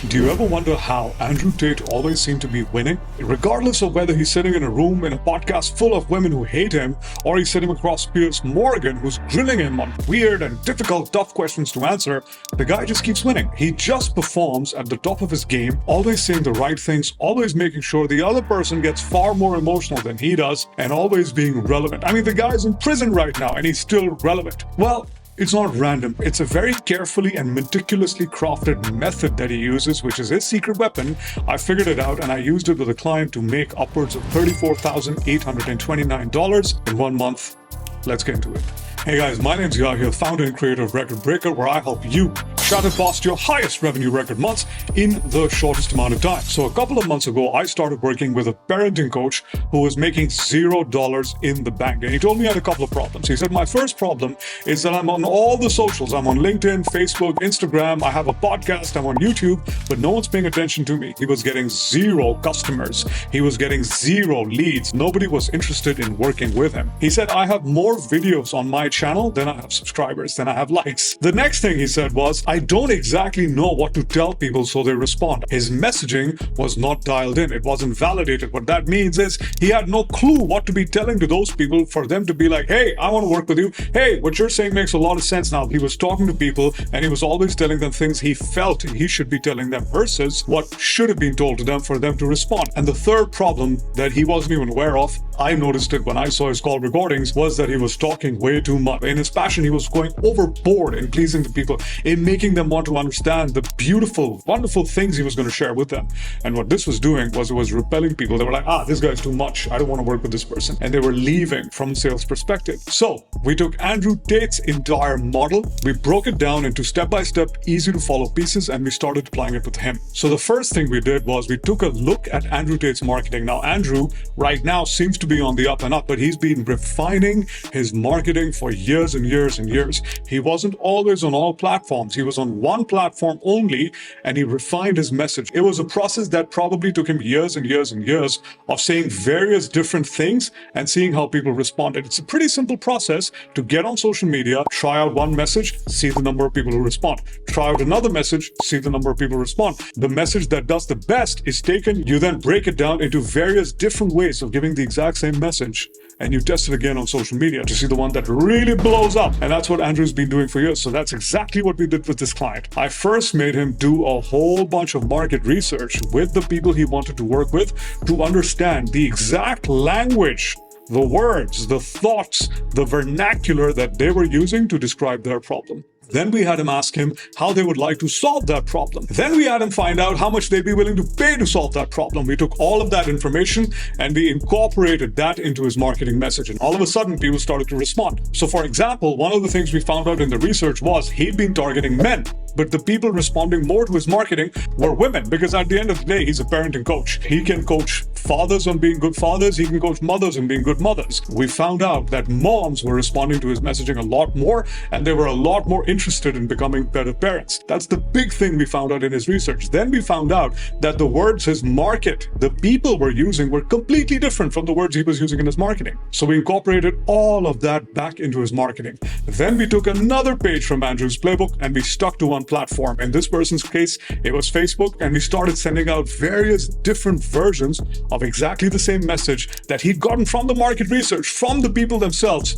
Do you ever wonder how Andrew Tate always seemed to be winning? Regardless of whether he's sitting in a room in a podcast full of women who hate him, or he's sitting across Piers Morgan who's grilling him on weird and difficult, tough questions to answer, the guy just keeps winning. He just performs at the top of his game, always saying the right things, always making sure the other person gets far more emotional than he does, and always being relevant. I mean, the guy's in prison right now and he's still relevant. Well, it's not random. It's a very carefully and meticulously crafted method that he uses, which is his secret weapon. I figured it out and I used it with a client to make upwards of $34,829 in 1 month. Let's get into it. Hey guys, my name's Yahya, founder and creator of Record Breaker, where I help you shatter past your highest revenue record months in the shortest amount of time. So a couple of months ago, I started working with a parenting coach who was making $0 in the bank. And he told me he had a couple of problems. He said, my first problem is that I'm on all the socials. I'm on LinkedIn, Facebook, Instagram. I have a podcast. I'm on YouTube, but no one's paying attention to me. He was getting 0 customers. He was getting 0 leads. Nobody was interested in working with him. He said, I have more videos on my channel than I have subscribers, than I have likes. The next thing he said was, I don't exactly know what to tell people so they respond. His messaging was not dialed in. It wasn't validated. What that means is he had no clue what to be telling to those people for them to be like, hey, I want to work with you. Hey, what you're saying makes a lot of sense now. He was talking to people and he was always telling them things he felt he should be telling them versus what should have been told to them for them to respond. And the third problem that he wasn't even aware of, I noticed it when I saw his call recordings, was that he was talking way too much. In his passion, he was going overboard in pleasing the people, in making them want to understand the beautiful, wonderful things he was going to share with them. And what this was doing was it was repelling people. They were like, this guy's too much. I don't want to work with this person. And they were leaving from a sales perspective. So we took Andrew Tate's entire model, we broke it down into step-by-step, easy to follow pieces, and we started applying it with him. So the first thing we did was we took a look at Andrew Tate's marketing. Now, Andrew right now seems to be on the up and up, but he's been refining his marketing for years and years and years. He wasn't always on all platforms. He was on one platform only, and he refined his message. It was a process that probably took him years and years and years of saying various different things and seeing how people responded. It's a pretty simple process to get on social media, try out one message, see the number of people who respond. Try out another message, see the number of people who respond. The message that does the best is taken, you then break it down into various different ways of giving the exact same message, and you test it again on social media to see the one that really blows up. And that's what Andrew's been doing for years. So that's exactly what we did with this client. I first made him do a whole bunch of market research with the people he wanted to work with to understand the exact language, the words, the thoughts, the vernacular that they were using to describe their problem. Then we had him ask him how they would like to solve that problem. Then we had him find out how much they'd be willing to pay to solve that problem. We took all of that information and we incorporated that into his marketing message. And all of a sudden, people started to respond. So for example, one of the things we found out in the research was he'd been targeting men, but the people responding more to his marketing were women, because at the end of the day, he's a parenting coach. He can coach fathers on being good fathers. He can coach mothers on being good mothers. We found out that moms were responding to his messaging a lot more, and they were a lot more interested in becoming better parents. That's the big thing we found out in his research. Then we found out that the words his market, the people were using, were completely different from the words he was using in his marketing. So we incorporated all of that back into his marketing. Then we took another page from Andrew's playbook and we stuck to one platform. In this person's case, it was Facebook, and we started sending out various different versions of exactly the same message that he'd gotten from the market research, from the people themselves,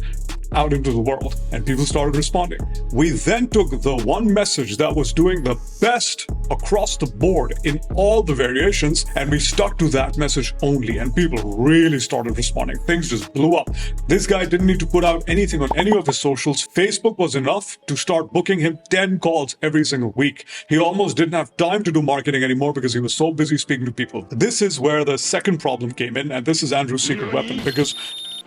out into the world, and people started responding. We then took the one message that was doing the best across the board in all the variations, and we stuck to that message only, and people really started responding. Things just blew up. This guy didn't need to put out anything on any of his socials. Facebook was enough to start booking him 10 calls every single week. He almost didn't have time to do marketing anymore because he was so busy speaking to people. This is where the second problem came in, and this is Andrew's secret weapon, because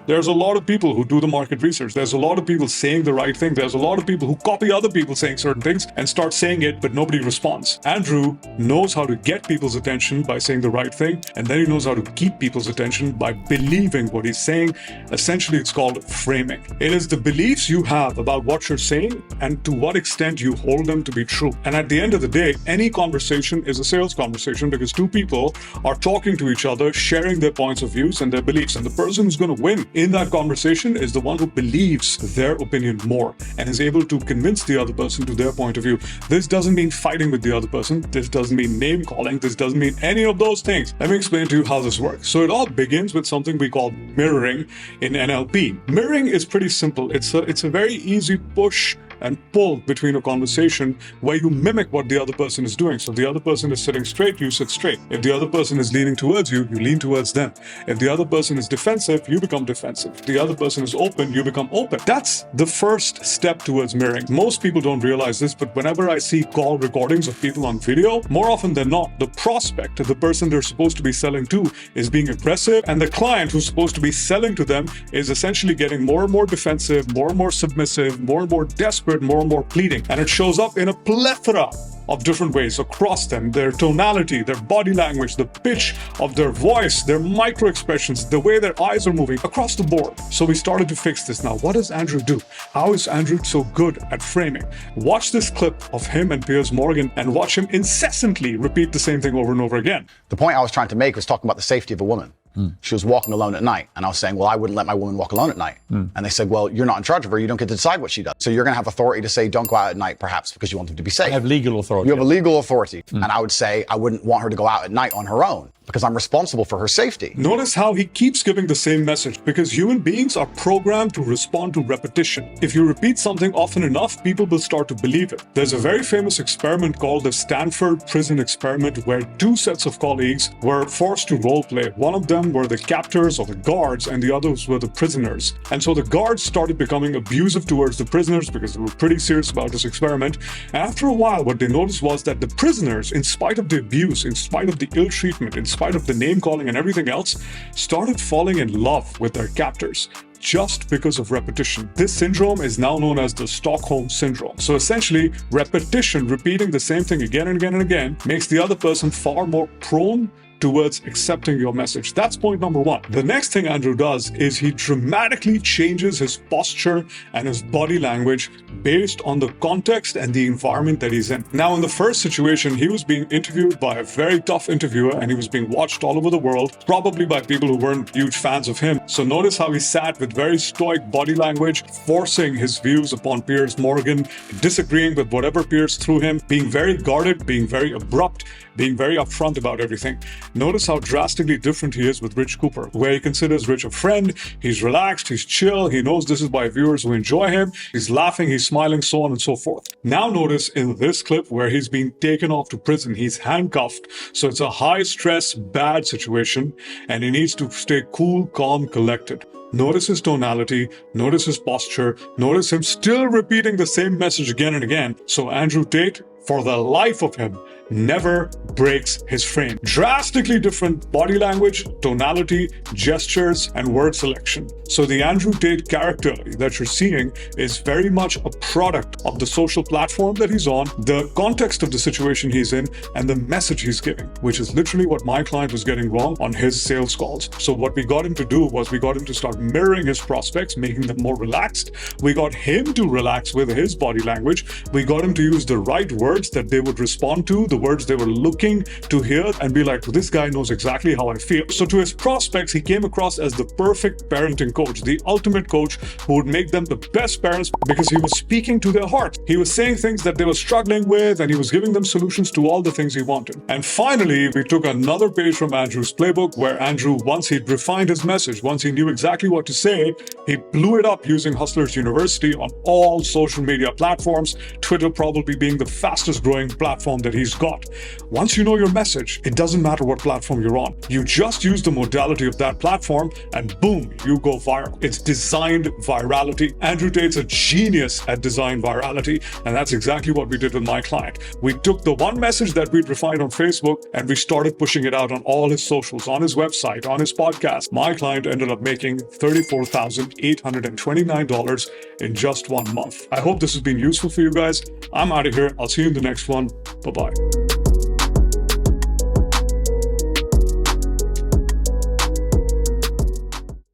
there's a lot of people who do the market research. There's a lot of people saying the right thing. There's a lot of people who copy other people saying certain things and start saying it, but nobody responds. Andrew knows how to get people's attention by saying the right thing, and then he knows how to keep people's attention by believing what he's saying. Essentially, it's called framing. It is the beliefs you have about what you're saying and to what extent you hold them to be true. And at the end of the day, any conversation is a sales conversation because two people are talking to each other, sharing their points of views and their beliefs. And the person who's going to win in that conversation is the one who believes their opinion more and is able to convince the other person to their point of view. This doesn't mean fighting with the other person. This doesn't mean name calling. This doesn't mean any of those things. Let me explain to you how this works. So it all begins with something we call mirroring in NLP. Mirroring is pretty simple. It's a very easy push and pull between a conversation where you mimic what the other person is doing. So if the other person is sitting straight, you sit straight. If the other person is leaning towards you, you lean towards them. If the other person is defensive, you become defensive. If the other person is open, you become open. That's the first step towards mirroring. Most people don't realize this, but whenever I see call recordings of people on video, more often than not, the prospect, the person they're supposed to be selling to, is being aggressive, and the client who's supposed to be selling to them is essentially getting more and more defensive, more and more submissive, more and more desperate, more and more pleading. And it shows up in a plethora of different ways across them: their tonality, their body language, the pitch of their voice, their micro expressions, the way their eyes are moving, across the board. So we started to fix this. Now, what does Andrew do? How is Andrew so good at framing? Watch this clip of him and Piers Morgan and watch him incessantly repeat the same thing over and over again. The point I was trying to make was talking about the safety of a woman. She was walking alone at night, and I was saying, well, I wouldn't let my woman walk alone at night. And they said, well, you're not in charge of her. You don't get to decide what she does. So you're going to have authority to say, don't go out at night, perhaps because you want them to be safe. I have legal authority. You have a legal authority. And I would say, I wouldn't want her to go out at night on her own because I'm responsible for her safety. Notice how he keeps giving the same message, because human beings are programmed to respond to repetition. If you repeat something often enough, people will start to believe it. There's a very famous experiment called the Stanford Prison Experiment, where two sets of colleagues were forced to role play. One of them were the captors or the guards, and the others were the prisoners. And so the guards started becoming abusive towards the prisoners because they were pretty serious about this experiment. And after a while, what they noticed was that the prisoners, in spite of the abuse, in spite of the ill treatment, in spite of the name calling and everything else, started falling in love with their captors, just because of repetition. This syndrome is now known as the Stockholm Syndrome. So essentially, repetition, repeating the same thing again and again and again, makes the other person far more prone towards accepting your message. That's point number one. The next thing Andrew does is he dramatically changes his posture and his body language based on the context and the environment that he's in. Now, in the first situation, he was being interviewed by a very tough interviewer, and he was being watched all over the world, probably by people who weren't huge fans of him. So notice how he sat with very stoic body language, forcing his views upon Piers Morgan, disagreeing with whatever Piers threw him, being very guarded, being very abrupt, being very upfront about everything. Notice how drastically different he is with Rich Cooper, where he considers Rich a friend. He's relaxed, he's chill, he knows this is by viewers who enjoy him, he's laughing, he's smiling, so on and so forth. Now notice in this clip where he's being taken off to prison, he's handcuffed, so it's a high-stress, bad situation, and he needs to stay cool, calm, collected. Notice his tonality, notice his posture, notice him still repeating the same message again and again. So Andrew Tate, for the life of him, never breaks his frame. Drastically different body language, tonality, gestures, and word selection. So the Andrew Tate character that you're seeing is very much a product of the social platform that he's on, the context of the situation he's in, and the message he's giving, which is literally what my client was getting wrong on his sales calls. So what we got him to do was we got him to start mirroring his prospects, making them more relaxed. We got him to relax with his body language. We got him to use the right words that they would respond to, the words they were looking to hear, and be like, this guy knows exactly how I feel. So to his prospects, he came across as the perfect parenting coach, the ultimate coach who would make them the best parents, because he was speaking to their heart. He was saying things that they were struggling with, and he was giving them solutions to all the things he wanted. And finally, we took another page from Andrew's playbook, where Andrew, once he'd refined his message, once he knew exactly what to say, he blew it up using Hustlers University on all social media platforms, Twitter probably being the fastest growing platform that he's got. Once you know your message, it doesn't matter what platform you're on. You just use the modality of that platform and boom, you go viral. It's designed virality. Andrew Tate's a genius at design virality, and that's exactly what we did with my client. We took the one message that we'd refined on Facebook and we started pushing it out on all his socials, on his website, on his podcast. My client ended up making $34,829 in just 1 month. I hope this has been useful for you guys. I'm out of here. I'll see you in the next one. Bye-bye.